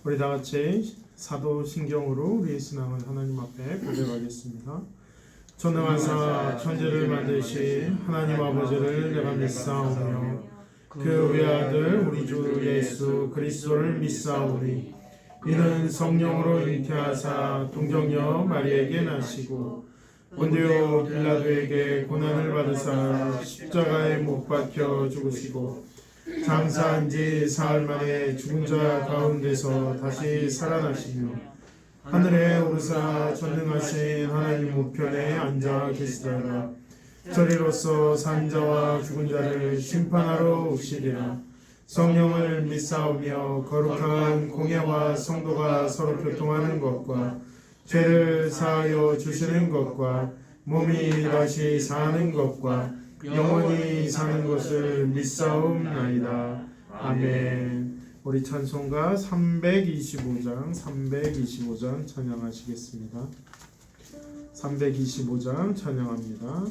우리 다 같이 사도신경으로 우리의 신앙을 하나님 앞에 고백하겠습니다. 전능하사 천지를 만드신 하나님 아버지를 내가 믿사오며 그 외아들 우리 주 예수 그리스도를 믿사오니 이는 성령으로 잉태하사 동정녀 마리에게 나시고 본디오 빌라도에게 고난을 받으사 십자가에 못 박혀 죽으시고 장사한 지 사흘 만에 죽은 자 가운데서 다시 살아나시며 하늘에 오르사 전능하신 하나님 우편에 앉아 계시다가 저리로서 산 자와 죽은 자를 심판하러 오시리라. 성령을 믿사오며 거룩한 공예와 성도가 서로 교통하는 것과 죄를 사하여 주시는 것과 몸이 다시 사는 것과 영원히 사는 것을 믿사옵나이다. 아멘. 우리 찬송가 325장 찬양하시겠습니다. 325장 찬양합니다.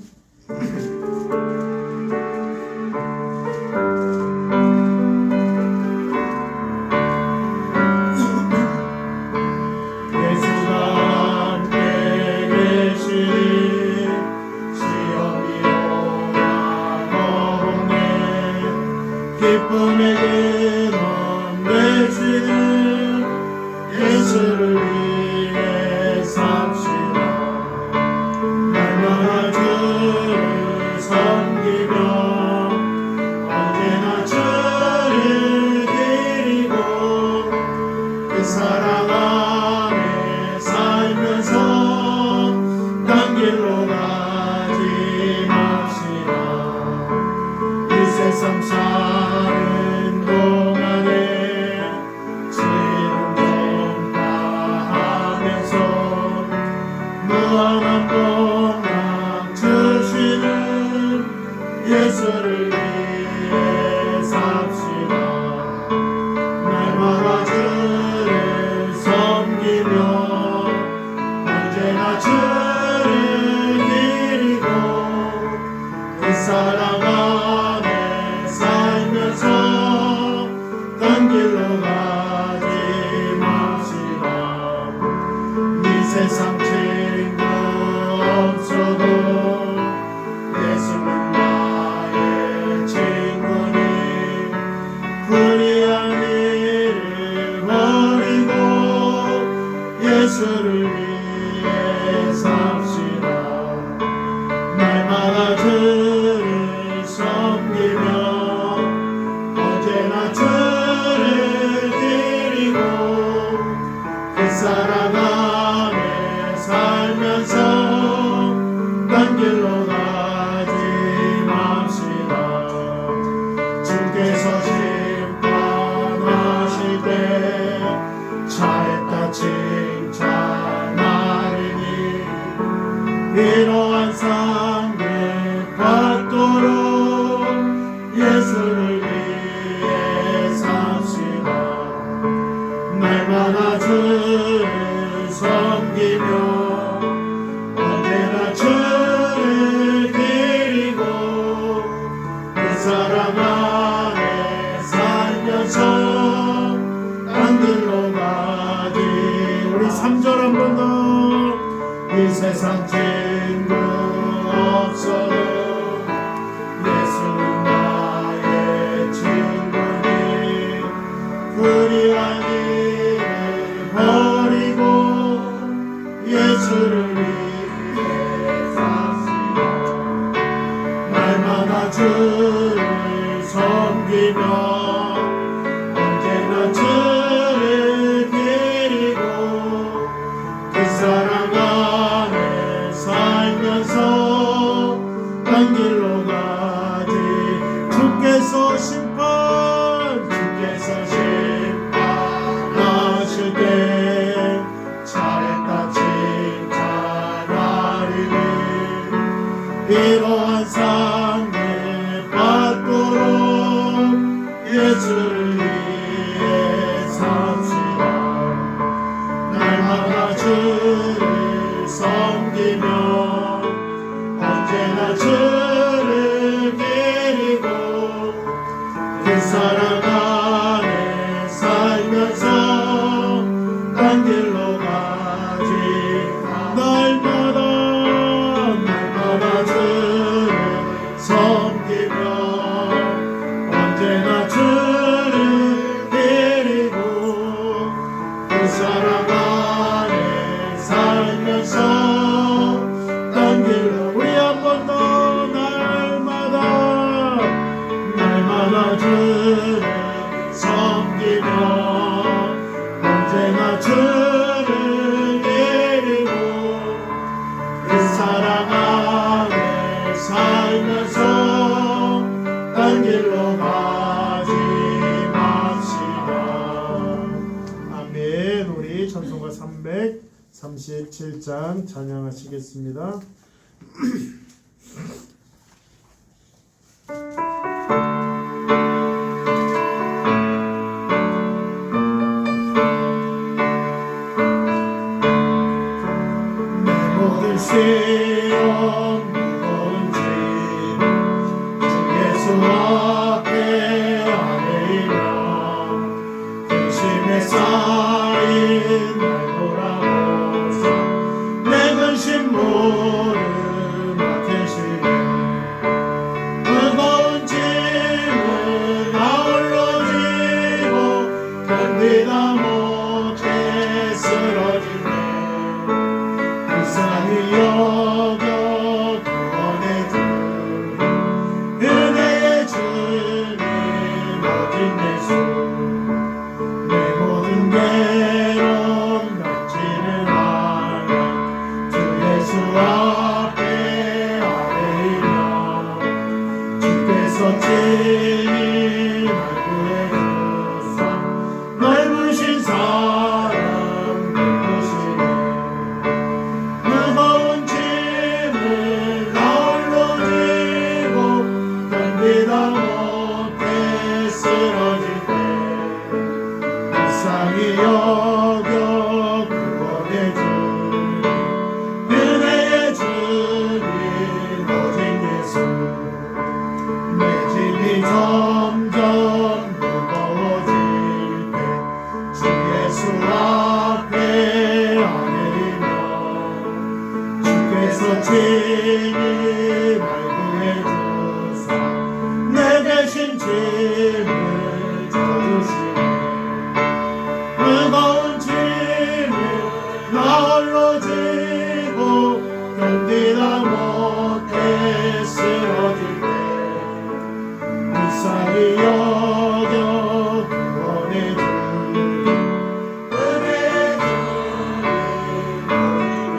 기쁨의 근원 되시는 예수를 위해 삽시다. 날마다 주를 섬기며 언제나 주를 드리고 그 사랑 안에 살면서 딴 길로 가지 맙시다. 이 세상 사는 동안에 지름 전파하면서 무한한 복락 주시는 예수를 위해 삽시다. 날마다 주를 섬기며 언제나 주를 드리고 그 사랑 안에 살면서 딴 길로 가지 맙시다. 이 세상 친구 없어도 예수는 나의 친구니 불의한 일을 버리고 예수를 위해 삽시다. 날마다 주를 섬기며 언제나 주를 드리고 그 사랑 안에 살면서 딴 길로 가지 맙시다. 주께서 심판하실 때 잘했다 칭찬하리니 이러한 상급 받도록 예수를 위해 삽시다. 날마다 주를 섬기며 언제나 주를 드리고 그 사랑 안에 살면서 딴 길로 가지. 우리 3절 한 번 더. 이 세상 친구 없어도 예수는 나의 친구니 불의한 일을 버리고 예수를 위해 삽시다. 날마다 주를 섬기며 언제나 주를 드리고 그 사랑 안에 살면서 딴 길로 가지. 주께서 심판하실 때 잘했다 칭찬하리니 이러한 상급 받도록 예수를 위해 삽시다. 날마다 주를 섬기며 언제나 주를 드리고 그 사랑 안에 살면서 사랑 안에 살면서 딴 길로 우리 한 번 더 날마다 주를 섬기며 언제나 주를 예리고 그 사랑 안에 살면서 딴 길로 가지 맙시다. 아멘. 우리 찬송가 337장 찬양하시겠습니다. 모든 시험 무거운 짐 주 예수 앞에 아뢰이며 근심에 쌓인 날 돌아보사 내 근심 모를 맡으시네 무거운 짐을 나 홀로 지고 견디다 못해 쓰러지네 불쌍히 여겨 구원해 주니 은혜의 주님 어진 예수 내 모든 괴로움 닥치는 한량 주 예수 앞에 아뢰이며 주께서 친히 날 구해주사 넓으신 사랑 베푸시네 무거운 짐을 나 홀로 지고 견디다 못해 쓰러질 때 불쌍히 여겨 구원해 주니 은혜의 주님 오직 예수 내 짐이 점점 무거워질 때 주 예수 앞에 아뢰이며 주께서 친히 날 구해주사 내 대신 짐을 져주시네 무거운 짐을 나 홀로 지고 견디다 못해 쓰러질 때 불쌍히 여겨 구원해 주니 은혜의 주님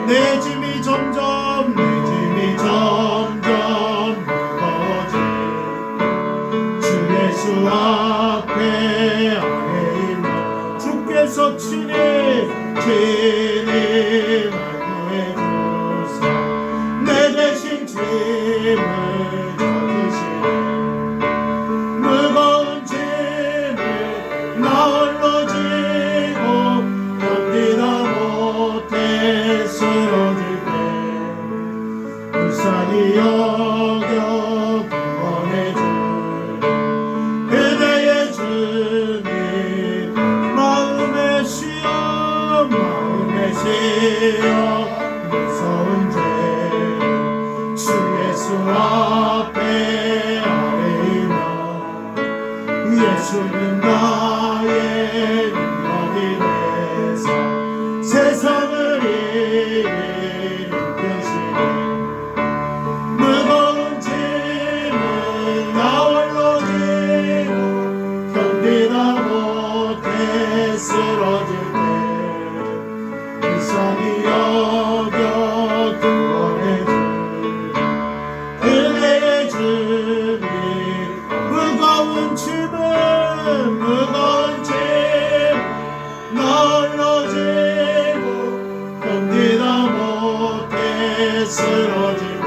내 짐이 점점 무거워질 주 예수 앞에 아뢰이며 주께서 친히 날 구해주사 내 대신 짐을 져주시네 무거운 짐을 나 홀로 지고 견디다 못해 쓰러질 때 불쌍히 여겨 구원해 주니 은혜의 주님 마음의 시험 무서운 죄 주 예수 앞에 아뢰이며 예수는 나의 능력이 되사 세상을 이끄시네 무거운 짐을 나 홀로 지고 견디다 못해 쓰러질 때 불쌍히 여겨 구원해 주니 은혜의 주님 무거운 짐을 나 홀로 지고 견디다 못해 쓰러질 때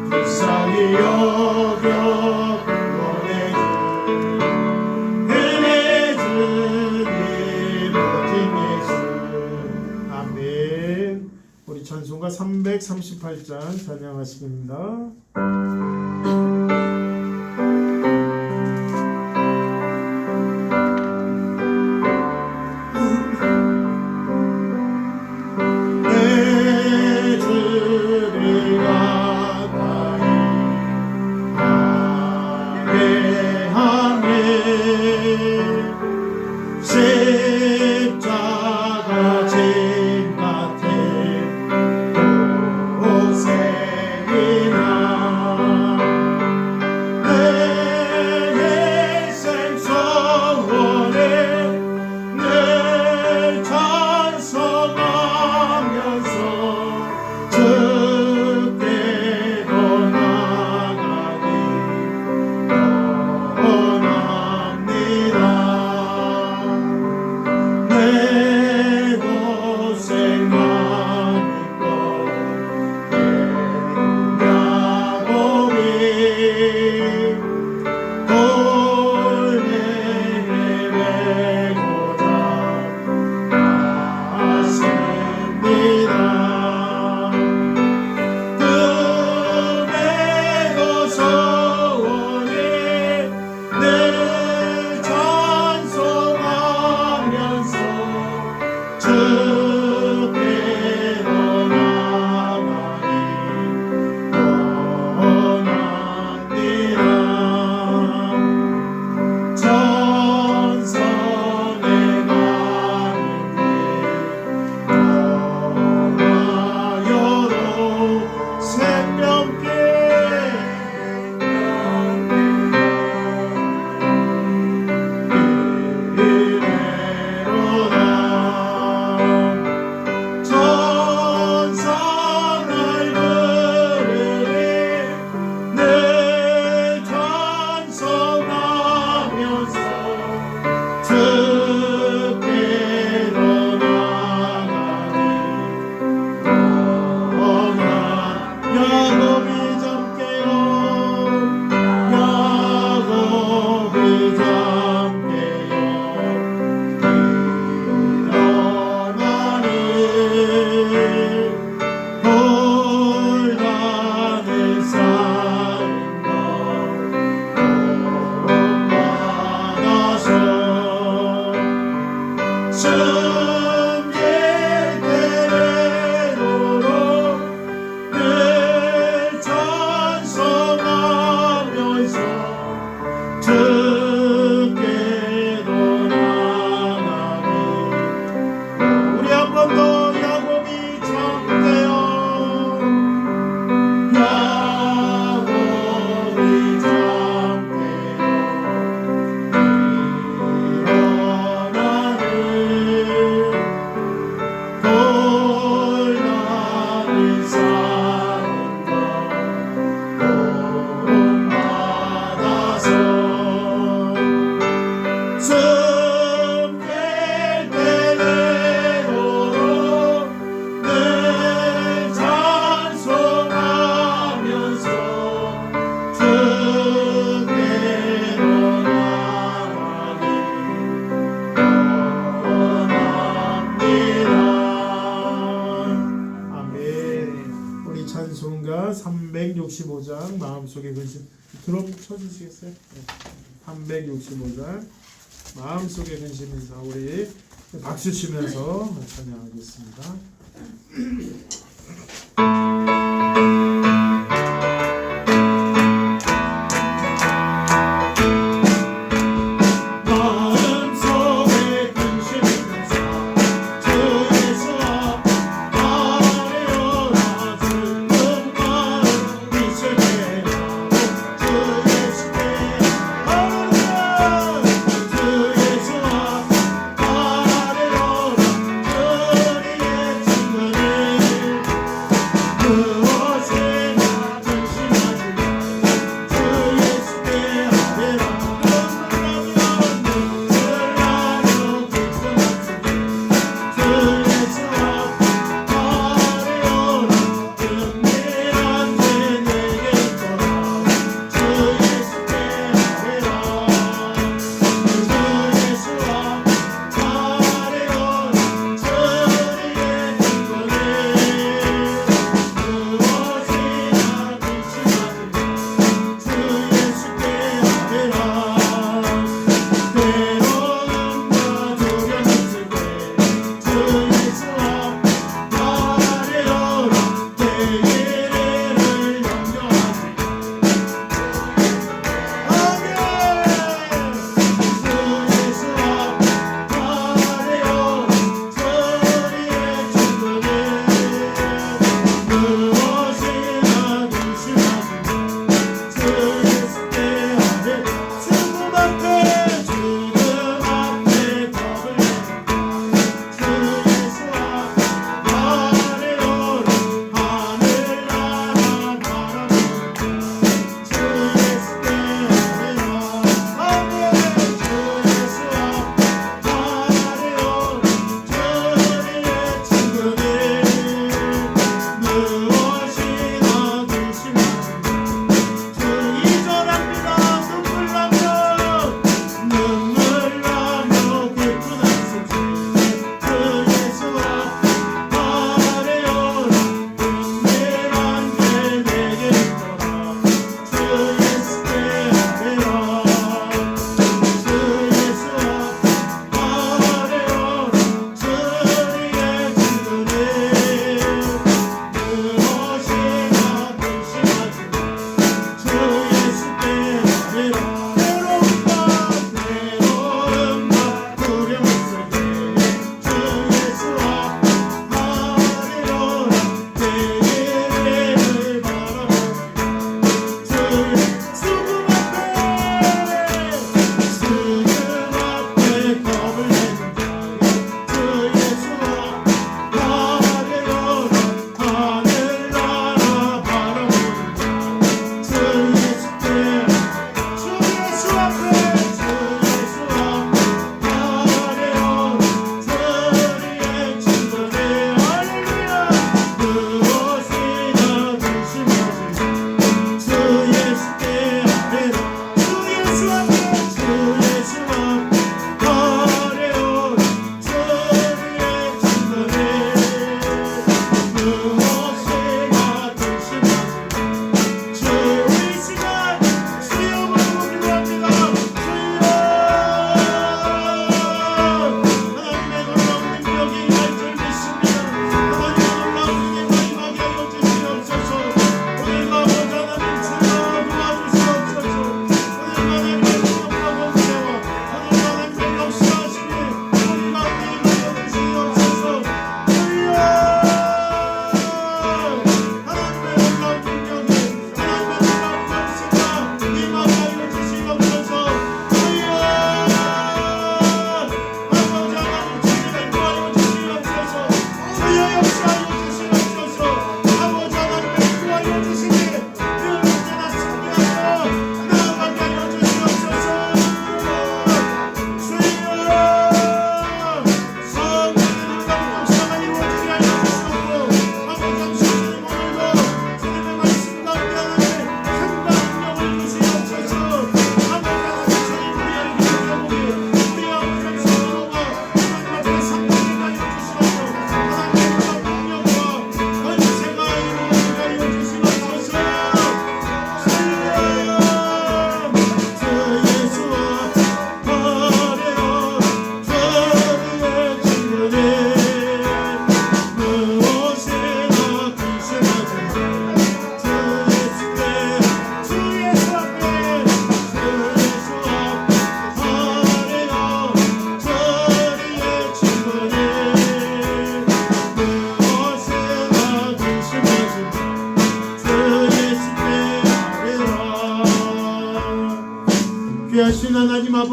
불쌍히 여겨 구원해 주니 은혜의 주님 오직 예수 아멘. 우리 찬송가 338장 찬양하시겠습니다. 내 주를 가까이 하네 십자가 숨길 때로로 늘 찬송하면서 주께로 나가리. 우리 한 번 더 야곱이 참되어 야곱이 참되어 일어나는 고난을 쌓은다 도움받아서 숨길 때로로 늘 찬송하면서 주께로 나가기 원합니다. 아멘. 우리 찬송가 365장 마음속에 근심 드럼 쳐주시겠어요? 네. 365장 마음속에 근심인사 우리 박수 치면서 찬양하겠습니다. 마음속에 근심이면서 주 예수 앞 아뢰어라. 슬픈 마음 있을 때라도 주 예수께 아뢰어라. 주 예수 앞 아뢰어라. 우리의 친구를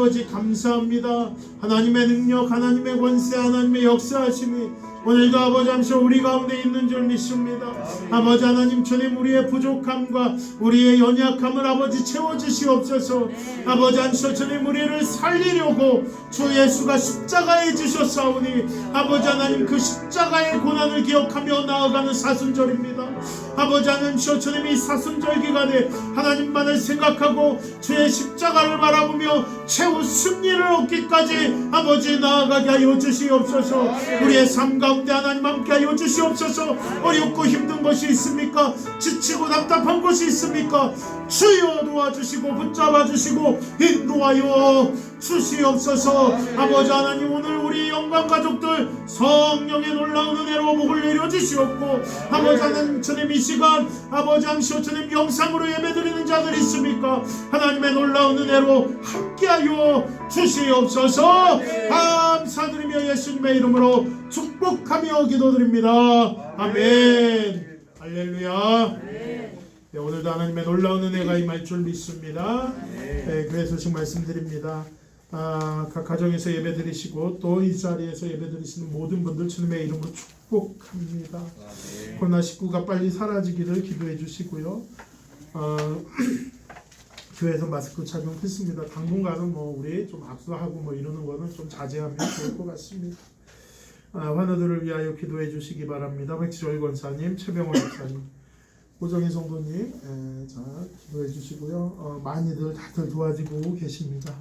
아버지 감사합니다. 하나님의 능력, 하나님의 권세, 하나님의 역사하심이 오늘도 아버지 함시오 우리 가운데 있는 줄 믿습니다. 아버지 하나님 주님 우리의 부족함과 우리의 연약함을 아버지 채워주시옵소서. 아버지 함시오 주님 우리를 살리려고 주 예수가 십자가에 지셨사오니 아버지 하나님 그 십자가의 고난을 기억하며 나아가는 사순절입니다. 아버지 하나님 주님 이 사순절 기간에 하나님만을 생각하고 주의 십자가를 바라보며 최후 승리를 얻기까지 아버지 나아가게 하여 주시옵소서. 우리의 삶 가운데 하나님 함께 하여 주시옵소서. 어렵고 힘든 것이 있습니까? 지치고 답답한 것이 있습니까? 주여 도와주시고 붙잡아 주시고 인도하여 주시옵소서. 아버지 하나님 오늘 우리 영광 가족들 성령의 놀라운 은혜로 복을 내려 주시옵고 아버지 하나님 주님 이 시간 아버지 함시오 주님 영상으로 예배드리는 자들이 있습니까? 하나님의 놀라운 은혜로 함께하여 주시옵소서. 감사드리며 예수님의 이름으로 축복하며 기도드립니다. 아멘. 할렐루야. 네, 오늘도 하나님의 놀라운 은혜가 임할 줄 믿습니다. 네, 교회 소식 말씀드립니다. 각 가정에서 예배드리시고 또 이 자리에서 예배드리시는 모든 분들 주님의 이름으로 축복합니다. 코로나19가 빨리 사라지기를 기도해 주시고요. 교회에서 마스크 착용 필수입니다. 당분간은 뭐 우리 좀 악수하고 뭐 이러는 거는 좀 자제하면 좋을 것 같습니다. 환우들을 위하여 기도해 주시기 바랍니다. 백지월 권사님, 최병원 목사님, 고정희 성도님, 자 기도해 주시고요. 많이들 다들 도와지고 계십니다.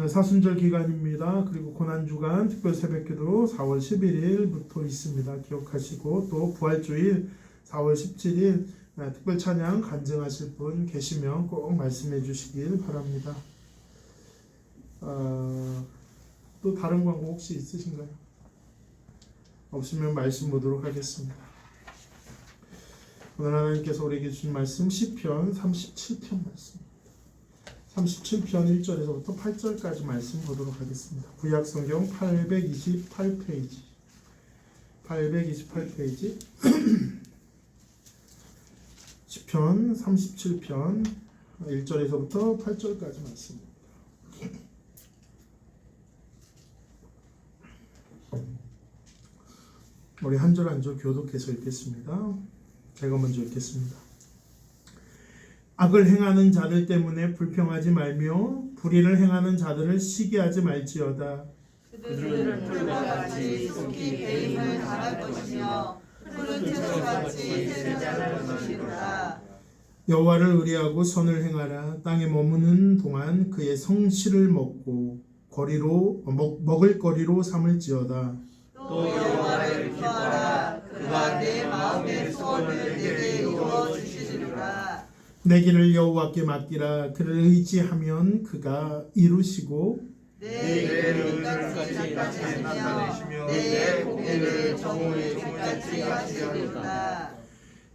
사순절 기간입니다. 그리고 고난주간 특별 새벽기도 4월 11일부터 있습니다. 기억하시고 또 부활주일 4월 17일 특별 찬양 간증하실 분 계시면 꼭 말씀해 주시길 바랍니다. 또 다른 광고 혹시 있으신가요? 없으면 말씀 보도록 하겠습니다. 오늘 하나님께서 우리에게 주신 말씀 시편 37편 말씀 37편 1절에서부터 8절까지 말씀 보도록 하겠습니다. 구약성경 828페이지 828페이지 시편 37편 1절에서부터 8절까지 말씀입니다. 우리 한 절 한 절 교독해서 읽겠습니다. 제가 먼저 읽겠습니다. 악을 행하는 자들 때문에 불평하지 말며 불의를 행하는 자들을 시기하지 말지어다. 그들은 풀과 같이 속히 배임을 당할 것이며 푸른 채소같이 세자를 것이로다. 여호와를 의뢰하고 선을 행하라. 땅에 머무는 동안 그의 성실을 먹고 먹을 거리로 삼을지어다. 또 여호와를 기뻐하라. 그가 내 마음의 소원을 내게 이루어 주시리라. 내 길을 여호와께 맡기라. 그를 의지하면 그가 이루시고 내 일을 끝까지 나타내시며 내 고개를 정오의 끝까지 하시리로다.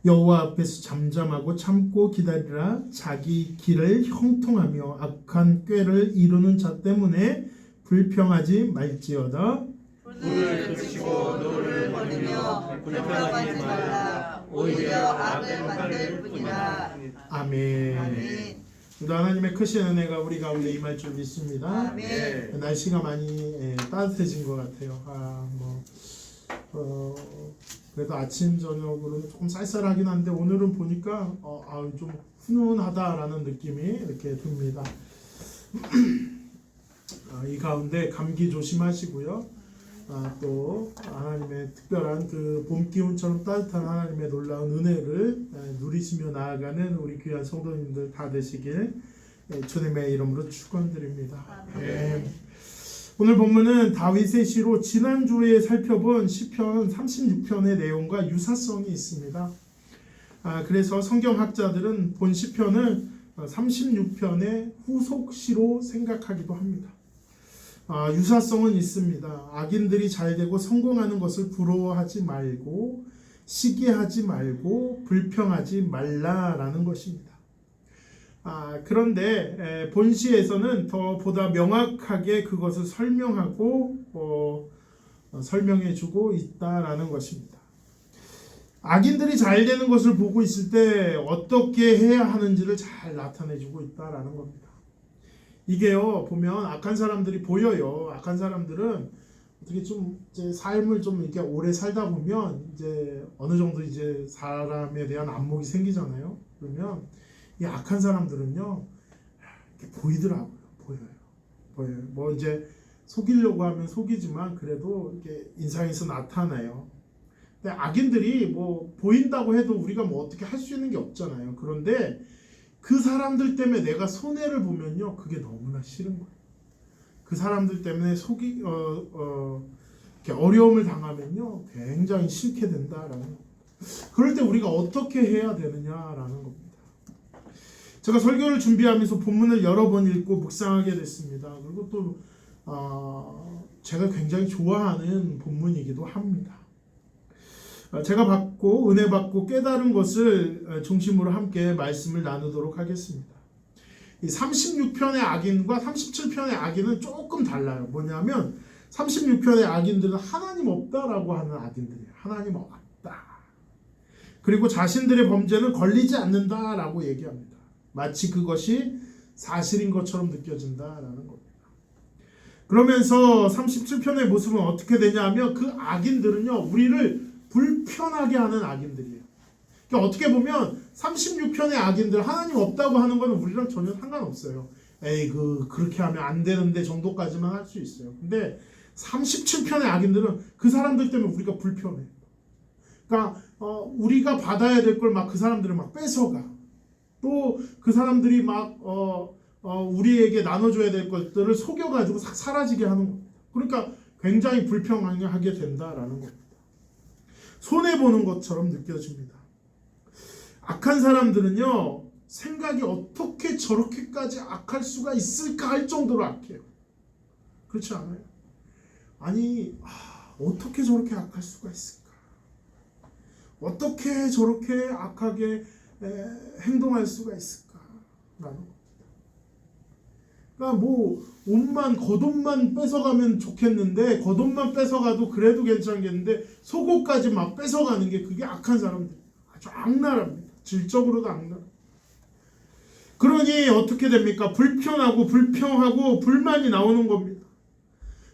여호와 앞에서 잠잠하고 참고 기다리라. 자기 길을 형통하며 악한 꾀를 이루는 자 때문에 불평하지 말지어다. 불을 그치고 노를 버리며 불평하지 말라. 오히려 악을 만들 뿐이라. 아멘. 아멘. 또 하나님의 크신 은혜가 우리 가운데 임할 줄 믿습니다. 아멘. 날씨가 많이 따뜻해진 것 같아요. 그래도 아침 저녁으로는 조금 쌀쌀하긴 한데 오늘은 보니까 좀 훈훈하다라는 느낌이 이렇게 듭니다. 이 가운데 감기 조심하시고요. 또 하나님의 특별한 그 봄 기운처럼 따뜻한 하나님의 놀라운 은혜를 누리시며 나아가는 우리 귀한 성도님들 다 되시길 주님의 이름으로 축원드립니다. 오늘 본문은 다윗의 시로 지난주에 살펴본 시편 36편의 내용과 유사성이 있습니다. 그래서 성경학자들은 본 시편을 36편의 후속시로 생각하기도 합니다. 유사성은 있습니다. 악인들이 잘되고 성공하는 것을 부러워하지 말고 시기하지 말고 불평하지 말라라는 것입니다. 그런데 본시에서는 더 보다 명확하게 그것을 설명하고 설명해주고 있다라는 것입니다. 악인들이 잘되는 것을 보고 있을 때 어떻게 해야 하는지를 잘 나타내주고 있다라는 겁니다. 이게요 보면 악한 사람들이 보여요. 악한 사람들은 어떻게 좀 이제 삶을 좀 이렇게 오래 살다 보면 이제 어느 정도 이제 사람에 대한 안목이 생기잖아요. 그러면 이 악한 사람들은요 이렇게 보이더라고요. 보여요. 뭐 이제 속이려고 하면 속이지만 그래도 이렇게 인상에서 나타나요. 근데 악인들이 뭐 보인다고 해도 우리가 뭐 어떻게 할 수 있는 게 없잖아요. 그런데 그 사람들 때문에 내가 손해를 보면요 그게 너무나 싫은 거예요. 그 사람들 때문에 이렇게 어려움을 당하면요 굉장히 싫게 된다라는 겁니다. 그럴 때 우리가 어떻게 해야 되느냐라는 겁니다. 제가 설교를 준비하면서 본문을 여러 번 읽고 묵상하게 됐습니다. 그리고 또 제가 굉장히 좋아하는 본문이기도 합니다. 제가 받고 은혜 받고 깨달은 것을 중심으로 함께 말씀을 나누도록 하겠습니다. 이 36편의 악인과 37편의 악인은 조금 달라요. 뭐냐면 36편의 악인들은 하나님 없다라고 하는 악인들이에요. 하나님 없다. 그리고 자신들의 범죄는 걸리지 않는다라고 얘기합니다. 마치 그것이 사실인 것처럼 느껴진다라는 겁니다. 그러면서 37편의 모습은 어떻게 되냐면 그 악인들은요 우리를 불편하게 하는 악인들이에요. 그러니까 어떻게 보면 36편의 악인들 하나님 없다고 하는 거는 우리랑 전혀 상관없어요. 에이 그렇게 하면 안 되는데 정도까지만 할 수 있어요. 근데 37편의 악인들은 그 사람들 때문에 우리가 불편해. 그러니까 우리가 받아야 될 걸 막 그 사람들은 막 뺏어가. 또 그 사람들이 막 우리에게 나눠줘야 될 것들을 속여가지고 싹 사라지게 하는 겁니다. 그러니까 굉장히 불평하게 된다라는 겁니다. 손해보는 것처럼 느껴집니다. 악한 사람들은요 생각이 어떻게 저렇게까지 악할 수가 있을까 할 정도로 악해요. 그렇지 않아요? 아니 어떻게 저렇게 악할 수가 있을까? 어떻게 저렇게 악하게 행동할 수가 있을까? 라는 겁니다. 그러니까 뭐 겉옷만 뺏어가면 좋겠는데 겉옷만 뺏어가도 그래도 괜찮겠는데 속옷까지 막 뺏어가는 게 그게 악한 사람들. 아주 악랄합니다. 질적으로도 악랄합니다. 그러니 어떻게 됩니까? 불편하고 불평하고 불만이 나오는 겁니다.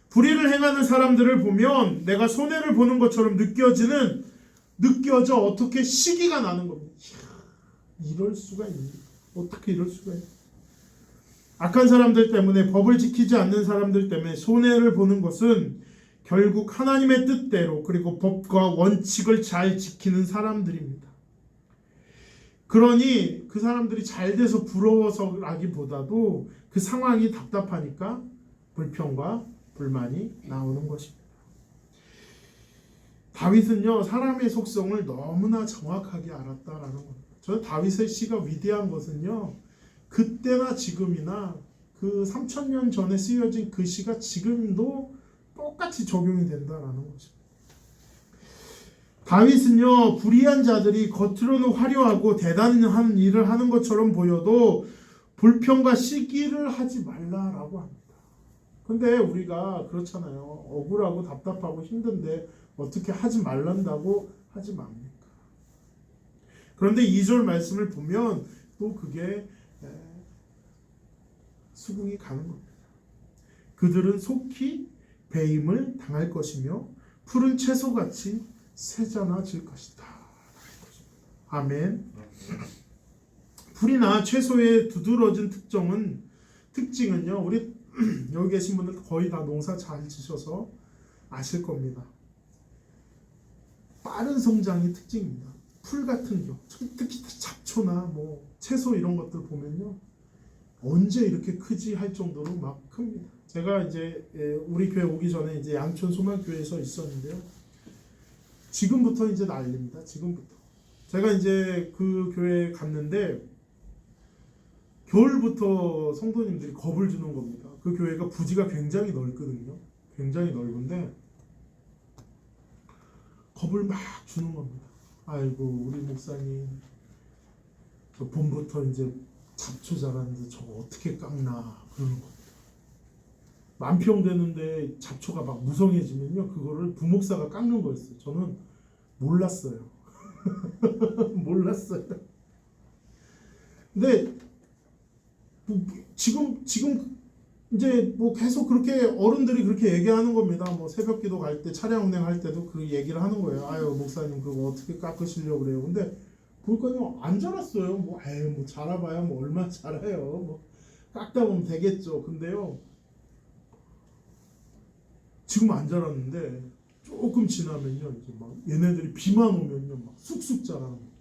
불의를 행하는 사람들을 보면 내가 손해를 보는 것처럼 느껴져 어떻게 시기가 나는 겁니다. 이럴 수가 있니? 어떻게 이럴 수가 있니? 악한 사람들 때문에 법을 지키지 않는 사람들 때문에 손해를 보는 것은 결국 하나님의 뜻대로 그리고 법과 원칙을 잘 지키는 사람들입니다. 그러니 그 사람들이 잘 돼서 부러워서라기보다도 그 상황이 답답하니까 불평과 불만이 나오는 것입니다. 다윗은요 사람의 속성을 너무나 정확하게 알았다라는 겁니다. 저 다윗의 시가 위대한 것은요 그때나 지금이나 그 3000년 전에 쓰여진 그 시가 지금도 똑같이 적용이 된다라는 것입니다. 다윗은요 불의한 자들이 겉으로는 화려하고 대단한 일을 하는 것처럼 보여도 불평과 시기를 하지 말라라고 합니다. 근데 우리가 그렇잖아요. 억울하고 답답하고 힘든데 어떻게 하지 말란다고 하지 맙니까? 그런데 2절 말씀을 보면 또 그게 수긍이 가는 겁니다. 그들은 속히 배임을 당할 것이며 푸른 채소같이 새잖아질 것이다. 아멘. 풀이나 채소의 두드러진 특징은요. 우리 여기 계신 분들 거의 다 농사 잘 지셔서 아실 겁니다. 빠른 성장이 특징입니다. 풀 같은 경우, 특히 잡초나 뭐 채소 이런 것들 보면요. 언제 이렇게 크지 할 정도로 막 큽니다. 제가 이제 우리 교회 오기 전에 이제 양촌 소망교회에서 있었는데요. 지금부터 이제 난립니다. 지금부터. 제가 이제 그 교회에 갔는데 겨울부터 성도님들이 겁을 주는 겁니다. 그 교회가 부지가 굉장히 넓거든요. 굉장히 넓은데 겁을 막 주는 겁니다. 아이고 우리 목사님 저 봄부터 이제 잡초 자라는데 저거 어떻게 깎나 그러는 겁니다. 만평 되는데 잡초가 막 무성해지면요 그거를 부목사가 깎는 거였어요. 저는 몰랐어요. 몰랐어요. 근데 지금 이제 뭐 계속 그렇게 어른들이 그렇게 얘기하는 겁니다. 뭐 새벽기도 갈 때 차량 운행할 때도 그 얘기를 하는 거예요. 아유 목사님 그거 어떻게 깎으시려고 그래요. 근데 보니까요 안 자랐어요. 뭐 아유 뭐 자라봐야 뭐 얼마나 자라요. 뭐 깎다 보면 되겠죠. 근데요 지금 안 자랐는데 조금 지나면요 이제 막 얘네들이 비만 오면요 막 쑥쑥 자라는 거예요.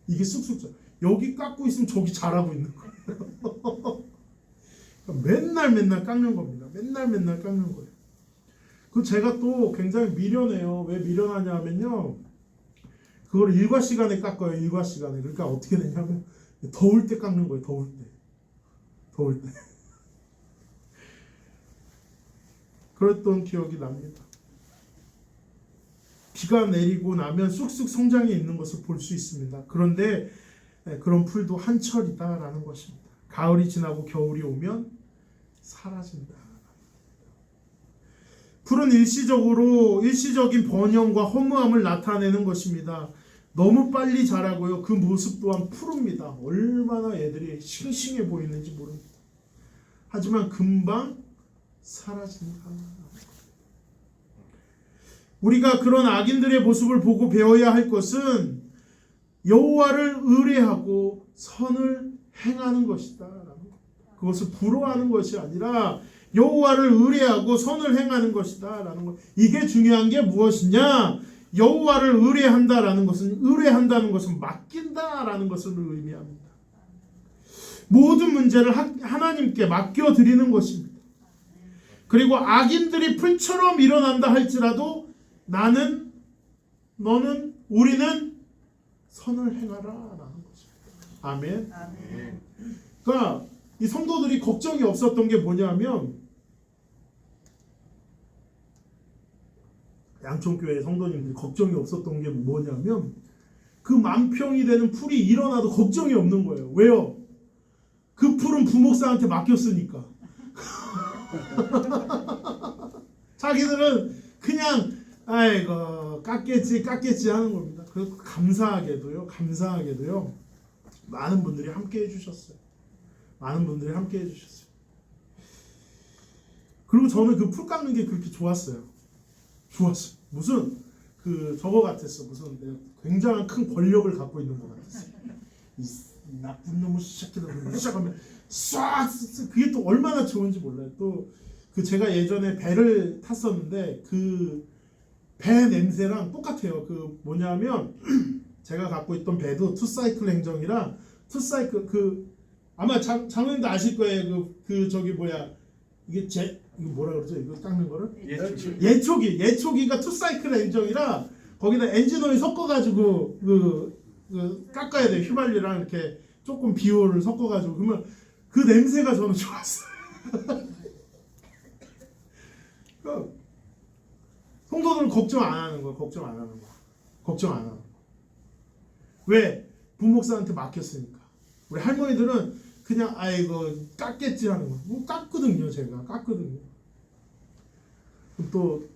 이게 쑥쑥 자라. 여기 깎고 있으면 저기 자라고 있는 거예요. 맨날 깎는 겁니다. 맨날 깎는 거예요. 그 제가 또 굉장히 미련해요. 왜 미련하냐 하면요. 그걸 일과 시간에 깎아요. 일과 시간에. 그러니까 어떻게 되냐면 더울 때 깎는 거예요. 더울 때. 그랬던 기억이 납니다. 비가 내리고 나면 쑥쑥 성장해 있는 것을 볼 수 있습니다. 그런데 그런 풀도 한철이다라는 것입니다. 가을이 지나고 겨울이 오면 사라진다. 풀은 일시적인 번영과 허무함을 나타내는 것입니다. 너무 빨리 자라고요. 그 모습 또한 푸릅니다. 얼마나 애들이 싱싱해 보이는지 모릅니다. 하지만 금방 사라진다. 우리가 그런 악인들의 모습을 보고 배워야 할 것은 여호와를 의뢰하고 선을 행하는 것이다. 그것을 부러워하는 것이 아니라 여호와를 의뢰하고 선을 행하는 것이다. 라는 것. 이게 중요한 게 무엇이냐? 여호와를 의뢰한다는 것은 맡긴다라는 것을 의미합니다. 모든 문제를 하나님께 맡겨드리는 것입니다. 그리고 악인들이 풀처럼 일어난다 할지라도 나는, 너는, 우리는 선을 행하라라는 것입니다. 아멘. 그러니까 이 성도들이 걱정이 없었던 게 뭐냐면 양천교회 성도님들이 걱정이 없었던 게 뭐냐면 그 만평이 되는 풀이 일어나도 걱정이 없는 거예요. 왜요? 그 풀은 부목사한테 맡겼으니까. 자기들은 그냥 아이고 깎겠지 하는 겁니다. 그래서 감사하게도요 많은 분들이 함께 해주셨어요. 그리고 저는 그 풀 깎는 게 그렇게 좋았어요. 무슨 그 저거 같았어. 무슨 내가 굉장한 큰 권력을 갖고 있는 것 같았어. 이 나쁜 놈의 새끼들 시작하면 싹 그게 또 얼마나 좋은지 몰라요. 또 그 제가 예전에 배를 탔었는데 그 배 냄새랑 똑같아요. 그 뭐냐면 제가 갖고 있던 배도 투사이클 행정이라 투사이클 그 아마 장로님도 아실 거예요. 그 저기 뭐야 이게 이거 뭐라 그러죠? 이거 깎는 거를 예초기가 투사이클 행정이라 거기다 엔진오일 섞어가지고 그 깎아야 돼. 휘발유랑 이렇게 조금 비율을 섞어가지고 그러면 그 냄새가 저는 좋았어요. 그러니까 성도들은 걱정 안 하는 거야. 왜? 부목사한테 맡겼으니까. 우리 할머니들은 그냥 아이고 깎겠지 하는 거. 뭐 깎거든요. 제가 깎거든요. 또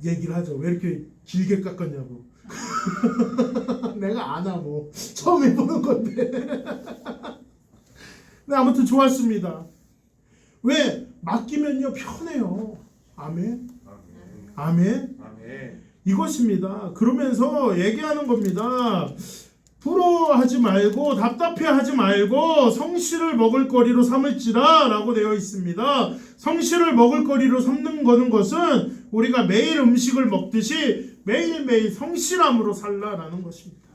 얘기를 하죠. 왜 이렇게 길게 깎았냐고. 내가 아나 뭐 처음 해보는 건데. 근데 아무튼 좋았습니다. 왜? 맡기면요 편해요. 아멘. 이것입니다. 그러면서 얘기하는 겁니다. 부러워하지 말고 답답해하지 말고 성실을 먹을거리로 삼을지라 라고 되어 있습니다. 성실을 먹을거리로 삼는 것은 우리가 매일 음식을 먹듯이 매일매일 성실함으로 살라라는 것입니다.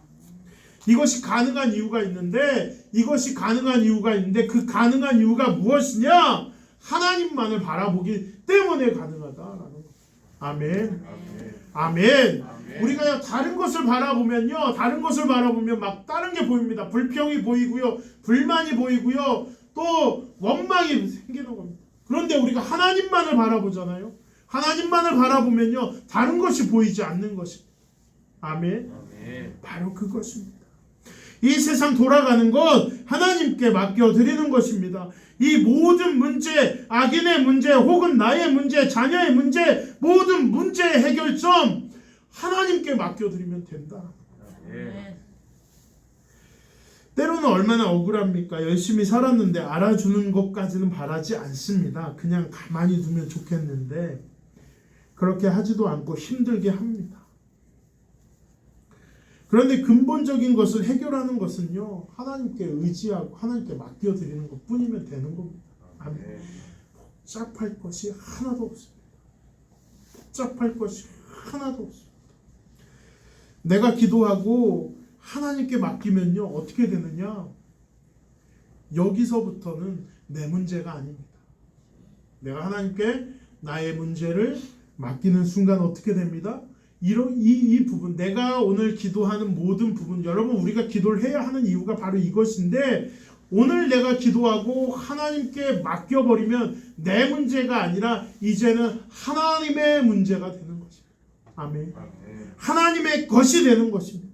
이것이 가능한 이유가 있는데 그 가능한 이유가 무엇이냐? 하나님만을 바라보기 때문에 가능하다라는 것. 아멘. 우리가 다른 것을 바라보면 막 다른 게 보입니다. 불평이 보이고요, 불만이 보이고요, 또 원망이 생기는 겁니다. 그런데 우리가 하나님만을 바라보잖아요. 하나님만을 바라보면요, 다른 것이 보이지 않는 것입니다. 아멘. 바로 그것입니다. 이 세상 돌아가는 것 하나님께 맡겨드리는 것입니다. 이 모든 문제, 악인의 문제 혹은 나의 문제, 자녀의 문제, 모든 문제의 해결점 하나님께 맡겨드리면 된다. 때로는 얼마나 억울합니까? 열심히 살았는데 알아주는 것까지는 바라지 않습니다. 그냥 가만히 두면 좋겠는데 그렇게 하지도 않고 힘들게 합니다. 그런데 근본적인 것을 해결하는 것은요, 하나님께 의지하고 하나님께 맡겨드리는 것 뿐이면 되는 겁니다. 아멘. 복잡할 것이 하나도 없습니다. 복잡할 것이 하나도 없습니다. 내가 기도하고 하나님께 맡기면요, 어떻게 되느냐? 여기서부터는 내 문제가 아닙니다. 내가 하나님께 나의 문제를 맡기는 순간 어떻게 됩니다? 이 부분, 내가 오늘 기도하는 모든 부분, 여러분 우리가 기도를 해야 하는 이유가 바로 이것인데, 오늘 내가 기도하고 하나님께 맡겨버리면 내 문제가 아니라 이제는 하나님의 문제가 되는 것입니다. 아멘. 하나님의 것이 되는 것입니다.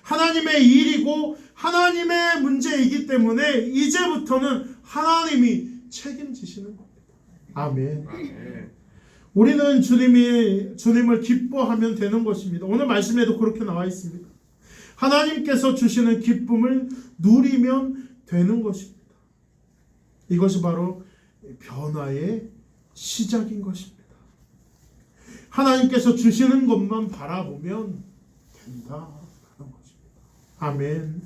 하나님의 일이고 하나님의 문제이기 때문에 이제부터는 하나님이 책임지시는 겁니다. 아멘. 우리는 주님을 기뻐하면 되는 것입니다. 오늘 말씀에도 그렇게 나와 있습니다. 하나님께서 주시는 기쁨을 누리면 되는 것입니다. 이것이 바로 변화의 시작인 것입니다. 하나님께서 주시는 것만 바라보면 된다. 아멘.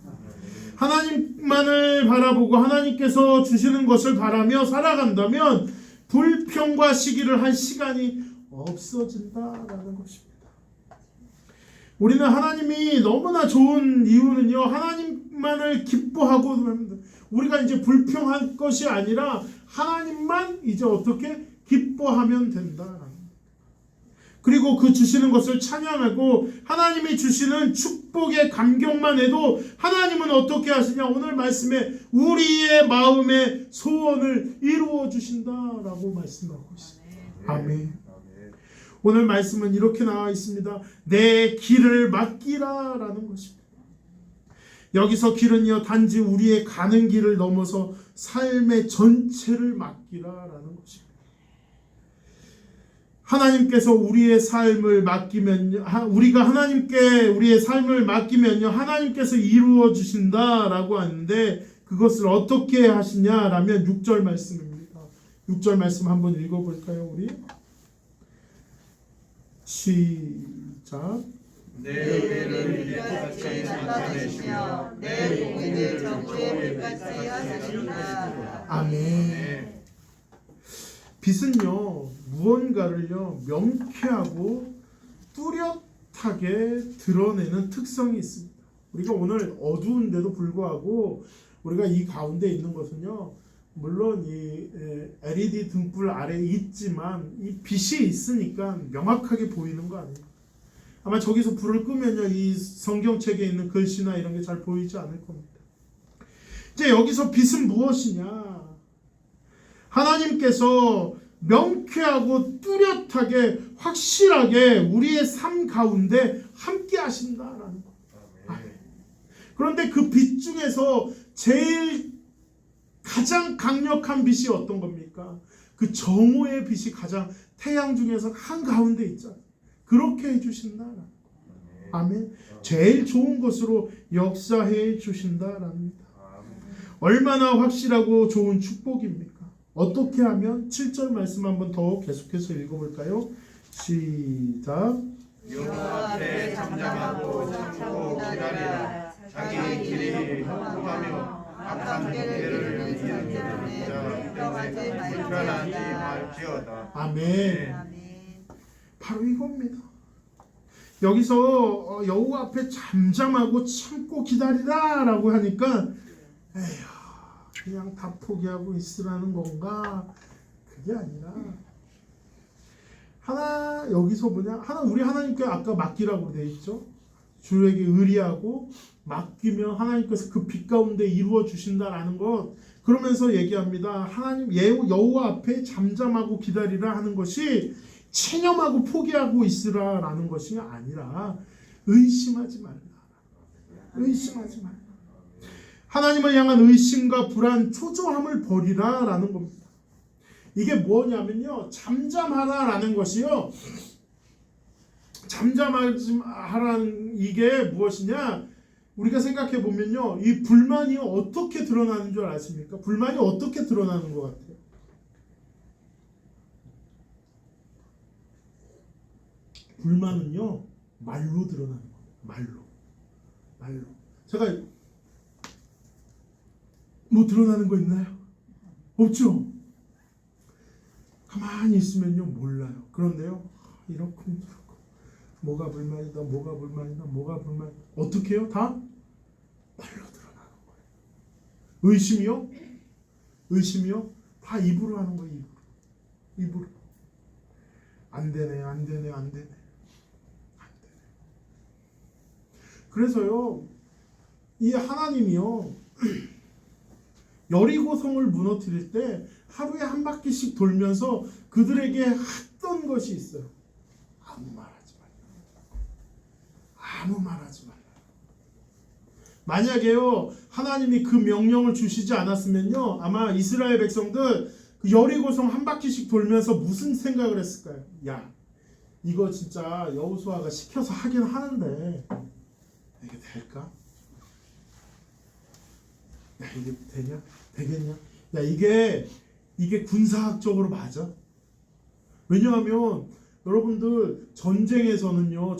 하나님만을 바라보고 하나님께서 주시는 것을 바라며 살아간다면 불평과 시기를 할 시간이 없어진다라는 것입니다. 우리는 하나님이 너무나 좋은 이유는요, 하나님만을 기뻐하고 우리가 이제 불평할 것이 아니라 하나님만 이제 어떻게 기뻐하면 된다. 그리고 그 주시는 것을 찬양하고 하나님이 주시는 축복의 감격만 해도 하나님은 어떻게 하시냐? 오늘 말씀에 우리의 마음의 소원을 이루어 주신다라고 말씀하고 있습니다. 아멘. 오늘 말씀은 이렇게 나와 있습니다. 내 길을 맡기라라는 것입니다. 여기서 길은요, 단지 우리의 가는 길을 넘어서 삶의 전체를 맡기라라는 것입니다. 하나님께서 우리의 삶을 맡기면요, 우리가 하나님께 우리의 삶을 맡기면요, 하나님께서 이루어 주신다라고 하는데 그것을 어떻게 하시냐라면 6절 말씀입니다. 6절 말씀 한번 읽어볼까요, 우리? 시작. 내 은혜를 빛같이 나타내시며 내 공의를 정죄의 빛같이 하시리라. 아멘. 빛은요, 무언가를요, 명쾌하고 뚜렷하게 드러내는 특성이 있습니다. 우리가 오늘 어두운데도 불구하고 우리가 이 가운데 있는 것은요, 물론 이 LED 등불 아래에 있지만 이 빛이 있으니까 명확하게 보이는 거 아니에요. 아마 저기서 불을 끄면요, 이 성경책에 있는 글씨나 이런 게 잘 보이지 않을 겁니다. 이제 여기서 빛은 무엇이냐? 하나님께서 명쾌하고 뚜렷하게 확실하게 우리의 삶 가운데 함께 하신다라는 것. 그런데 그 빛 중에서 제일 가장 강력한 빛이 어떤 겁니까? 그 정오의 빛이 가장 태양 중에서 한가운데 있잖아요. 그렇게 해주신다라는 것. 아멘. 제일 좋은 것으로 역사해 주신다랍니다. 얼마나 확실하고 좋은 축복입니까? 어떻게 하면 7절 말씀 한번 더 계속해서 읽어볼까요? 시작. 여호와 앞에 잠잠하고 참고 기다리라. 자기 길이 통하며 악한 길을 이기는 자는 불평하지 말지어다. 아멘. 바로 이겁니다. 여기서 여호와 앞에 잠잠하고 참고 기다리라 라고 하니까 에휴, 그냥 다 포기하고 있으라는 건가? 그게 아니라 여기서 우리 하나님께 아까 맡기라고 되어 있죠. 주에게 의리하고 맡기면 하나님께서 그 빛 가운데 이루어 주신다라는 것. 그러면서 얘기합니다. 하나님 여호와 앞에 잠잠하고 기다리라 하는 것이 체념하고 포기하고 있으라라는 것이 아니라 의심하지 말라. 의심하지 말라. 하나님을 향한 의심과 불안, 초조함을 버리라라는 겁니다. 이게 뭐냐면요, 잠잠하라라는 것이요, 잠잠하라는 이게 무엇이냐? 우리가 생각해 보면요, 이 불만이 어떻게 드러나는 줄 아십니까? 불만이 어떻게 드러나는 것 같아요? 불만은요, 말로 드러나는 거예요. 말로. 제가 뭐 드러나는 거 있나요? 없죠. 가만히 있으면요 몰라요. 그런데요, 이렇고 저렇고 뭐가 불만이다, 어떻게 해요? 다 말로 드러나는 거예요. 의심이요 다 입으로 하는 거예요. 입으로. 안 되네. 그래서요, 이 하나님이요, 여리고성을 무너뜨릴 때 하루에 한 바퀴씩 돌면서 그들에게 했던 것이 있어요. 아무 말 하지 말라. 만약에요, 하나님이 그 명령을 주시지 않았으면요, 아마 이스라엘 백성들 그 여리고성 한 바퀴씩 돌면서 무슨 생각을 했을까요? 야, 이거 진짜 여호수아가 시켜서 하긴 하는데 이게 될까? 야, 이게 되겠냐? 야, 이게 군사학적으로 맞아? 왜냐하면 여러분들 전쟁에서는요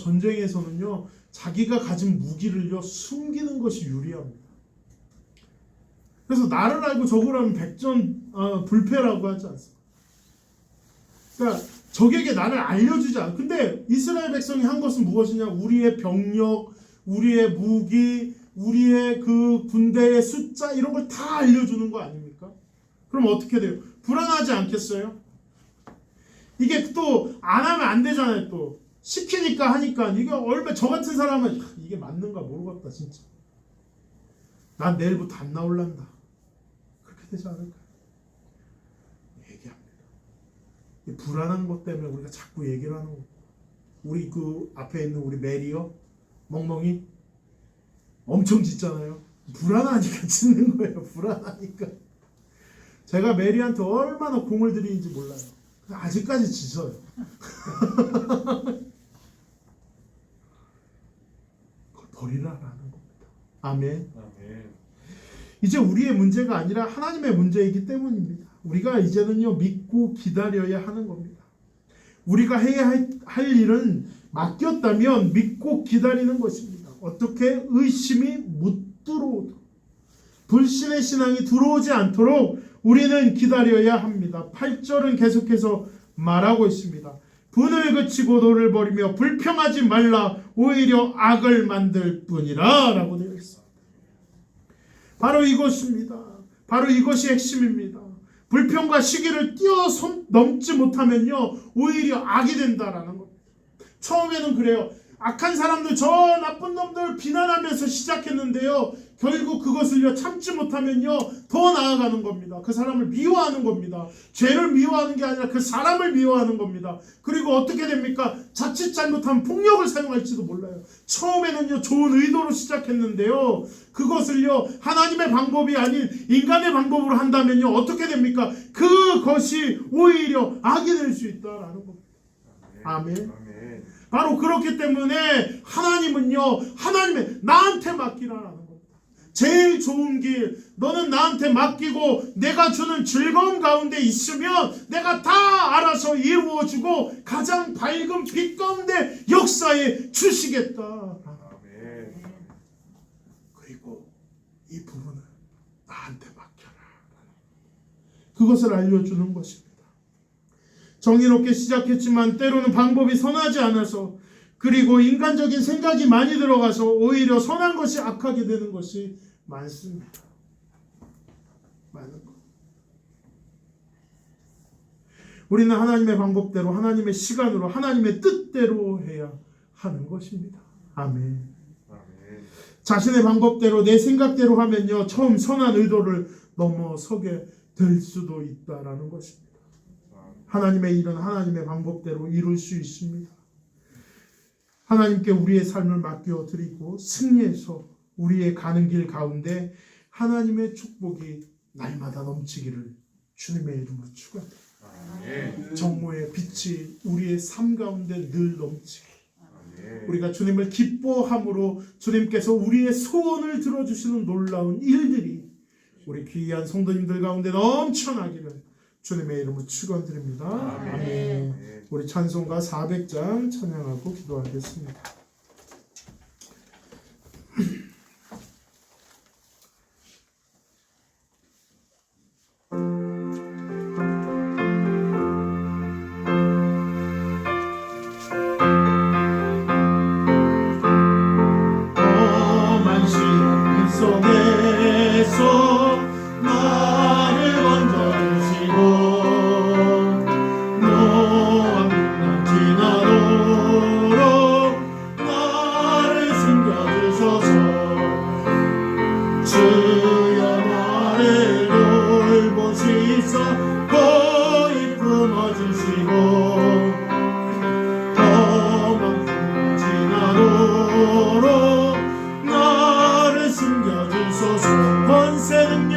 자기가 가진 무기를요 숨기는 것이 유리합니다. 그래서 나를 알고 적을 하면 백전불패라고 하지 않습니까? 그러니까 적에게 나를 알려주지 않아. 근데 이스라엘 백성이 한 것은 무엇이냐? 우리의 병력, 우리의 무기, 우리의 그 군대의 숫자 이런 걸 다 알려주는 거 아닙니까? 그럼 어떻게 돼요? 불안하지 않겠어요? 이게 또 안 하면 안 되잖아요. 또 시키니까 하니까 이게 얼마 저 같은 사람은 이게 맞는가 모르겠다 진짜. 난 내일부터 안 나올란다. 그렇게 되지 않을까요? 얘기합니다. 이 불안한 것 때문에 우리가 자꾸 얘기를 하는 거예요. 우리 그 앞에 있는 우리 메리어 멍멍이 엄청 짖잖아요. 불안하니까 짖는 거예요. 불안하니까. 제가 메리한테 얼마나 공을 들이는지 몰라요. 아직까지 짖어요. 그걸 버리라라는 겁니다. 아멘. 이제 우리의 문제가 아니라 하나님의 문제이기 때문입니다. 우리가 이제는요 믿고 기다려야 하는 겁니다. 우리가 해야 할 일은 맡겼다면 믿고 기다리는 것입니다. 어떻게? 의심이 못 들어오도록, 불신의 신앙이 들어오지 않도록 우리는 기다려야 합니다. 8절은 계속해서 말하고 있습니다. 분을 그치고 노를 버리며 불평하지 말라, 오히려 악을 만들 뿐이라 라고 되어 있습니다. 바로 이것입니다. 바로 이것이 핵심입니다. 불평과 시기를 뛰어넘지 못하면요 오히려 악이 된다라는 겁니다. 처음에는 그래요. 악한 사람들, 저 나쁜 놈들 비난하면서 시작했는데요 결국 그것을요 참지 못하면요 더 나아가는 겁니다. 그 사람을 미워하는 겁니다. 죄를 미워하는 게 아니라 그 사람을 미워하는 겁니다. 그리고 어떻게 됩니까? 자칫 잘못하면 폭력을 사용할지도 몰라요. 처음에는요 좋은 의도로 시작했는데요 그것을요 하나님의 방법이 아닌 인간의 방법으로 한다면요 어떻게 됩니까? 그것이 오히려 악이 될 수 있다라는 겁니다. 아멘. 바로 그렇기 때문에 하나님은요 하나님의 나한테 맡기라라는 겁니다. 제일 좋은 길, 너는 나한테 맡기고 내가 주는 즐거움 가운데 있으면 내가 다 알아서 이루어주고 가장 밝은 빛 가운데 역사해 주시겠다. 아멘. 그리고 이 부분을 나한테 맡겨라. 그것을 알려주는 것입니다. 정의롭게 시작했지만 때로는 방법이 선하지 않아서, 그리고 인간적인 생각이 많이 들어가서 오히려 선한 것이 악하게 되는 것이 많습니다. 많은 것. 우리는 하나님의 방법대로, 하나님의 시간으로, 하나님의 뜻대로 해야 하는 것입니다. 아멘. 자신의 방법대로, 내 생각대로 하면요 처음 선한 의도를 넘어서게 될 수도 있다라는 것입니다. 하나님의 일은 하나님의 방법대로 이룰 수 있습니다. 하나님께 우리의 삶을 맡겨드리고 승리해서 우리의 가는 길 가운데 하나님의 축복이 날마다 넘치기를 주님의 이름으로 축원합니다. 정모의 빛이 우리의 삶 가운데 늘 넘치게 우리가 주님을 기뻐함으로 주님께서 우리의 소원을 들어주시는 놀라운 일들이 우리 귀한 성도님들 가운데 넘쳐나기를 주님의 이름으로 축원드립니다. 아멘. 우리 찬송가 400장 찬양하고 기도하겠습니다. 험한 시련 속에서 나를 건져주시고 노한 풍랑 지나도록 나를 숨겨주소서. 주여 나를 돌보시사 거의 품어주시고 험한 풍랑 지나도록 나를 숨겨주소서. 권세 능력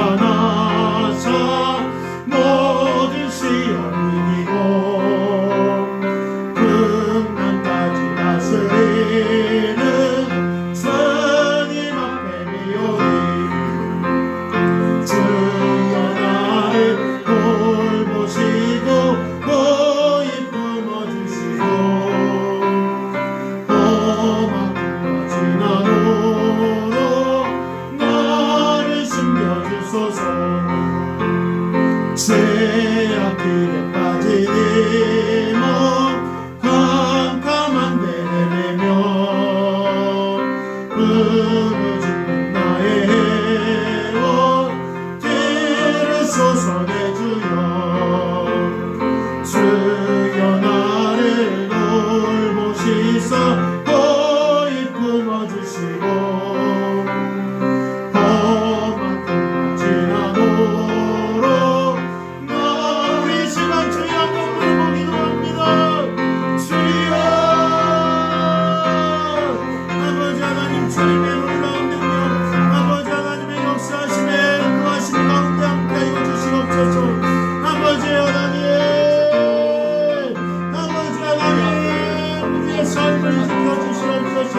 구원하사 모든 시험 이기고 풍랑까지 다스리는 주님 앞에 비오니 주여 나를 돌보시고 거의 품어주시고 험한 풍랑 지나도록 나를 숨겨주소서. 죄악길에 빠진 이몸 캄캄한 데를 내며 끊어진 나의 해원 길을 솟아내 주여. 주여 나를 돌보시사 거의 품어주시고 험한 풍랑 지나도록 나 우리 시간 주여 한번 부르고 기도합니다. 주여 아버지 하나님 주님의 놀라운 능력 아버지 하나님의 역사하심에 구하심 가운데 함께하여 주시옵소서. 아버지 하나님 우리의 삶을 지켜주시옵소서.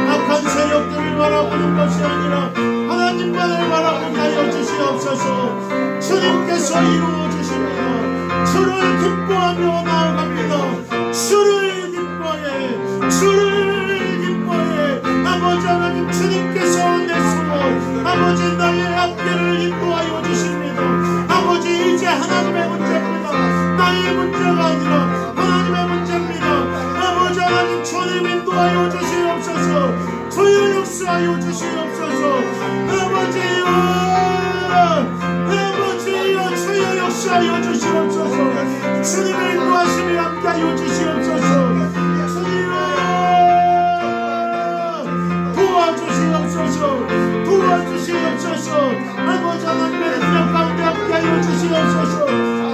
악한 세력들을 바라보는 것이 아니라 하나님만을 바라보게 하여 주시옵소서. 주님께서 이루어 주십니다. 주를 기뻐하며 나아갑니다. 주를 기뻐해 아버지 하나님 주님께서 내 소원 아버지 나의 앞길을 인도하여 주십니다. 아버지 이제 하나님의 문제입니다. 나의 문제가 아니라 하나님의 문제입니다. 아버지 하나님 주님 인도하여 주시옵소서. 주여 역사하여 주시옵소서. 아버지여 주여 역사하여 주시옵소서. 주님의 인도하심이 함께하여 주시옵소서. 주여 도와주시옵소서. 아버지 하나님의 능력 가운데 함께하여 주시옵소서.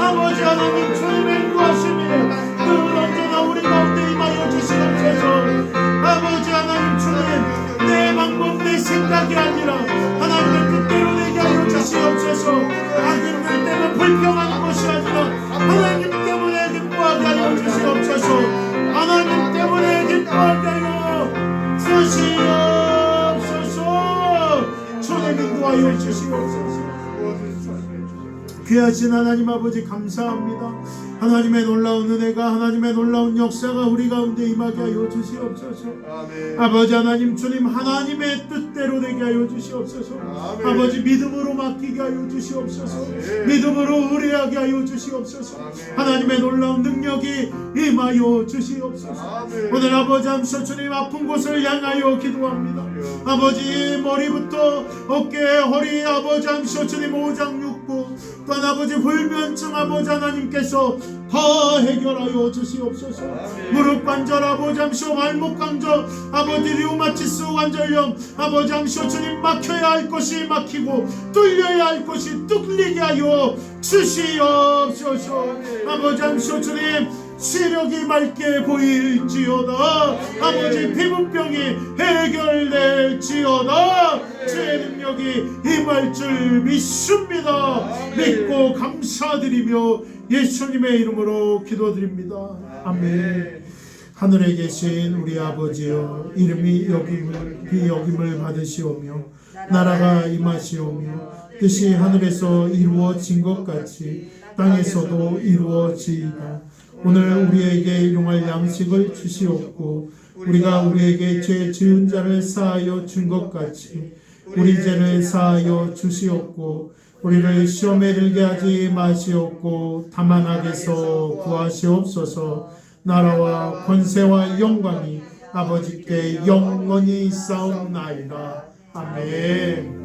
아버지 하나님 주님의 인도하심이 늘 언제나 우리 가운데 임하여 주시옵소서. 아버지 하나님 주님 내 방법 내 생각이 아니라 하나님의 뜻대로 되게 하여 주시옵소서. 악인들 때문에 불평하는 것이 아니라 하나님 때문에 기뻐하게 하여 주시옵소서. 하나님 때문에 기뻐하게 하여 주시옵소서. 주님 인도하여 주시옵소서. 귀하신 하나님 아버지 감사합니다. 하나님의 놀라운 은혜가 하나님의 놀라운 역사가 우리 가운데 임하게 하여 주시옵소서. 아멘. 아버지 하나님 주님 하나님의 뜻대로 되게 하여 주시옵소서. 아멘. 아버지 믿음으로 맡기게 하여 주시옵소서. 아멘. 믿음으로 의뢰하게 하여 주시옵소서. 아멘. 하나님의 놀라운 능력이 임하여 주시옵소서. 아멘. 오늘 아버지 함께 주님 아픈 곳을 향하여 기도합니다. 아버지 머리부터 어깨 허리 아버지 함께 주님 오장육부 또한 아버지 불면증 아버지 하나님께서 다 해결하여 주시옵소서. 무릎 관절 아버지 함께 발목 관절 아버지 류마티스 관절염 아버지 함께 주님 막혀야 할 것이 막히고 뚫려야 할 것이 뚫리게 하여 주시옵소서. 아버지 함께 주님 시력이 맑게 보일지어다. 아버지 피부병이 해결될지어다. 주의 능력이 임할 줄 믿습니다. 믿고 감사드리며 예수님의 이름으로 기도드립니다. 아멘. 하늘에 계신 우리 아버지여, 이름이 여김을 받으시오며 나라가 임하시오며 뜻이 하늘에서 이루어진 것 같이 땅에서도 이루어지이다. 오늘 우리에게 일용할 양식을 주시옵고 우리가 우리에게 죄 지은 자를 사하여 준 것 같이 우리 죄를 사하여 주시옵고 우리를 시험에 들게 하지 마시옵고 다만 악에서 구하시옵소서. 나라와 권세와 영광이 아버지께 영원히 있사옵나이다. 아멘.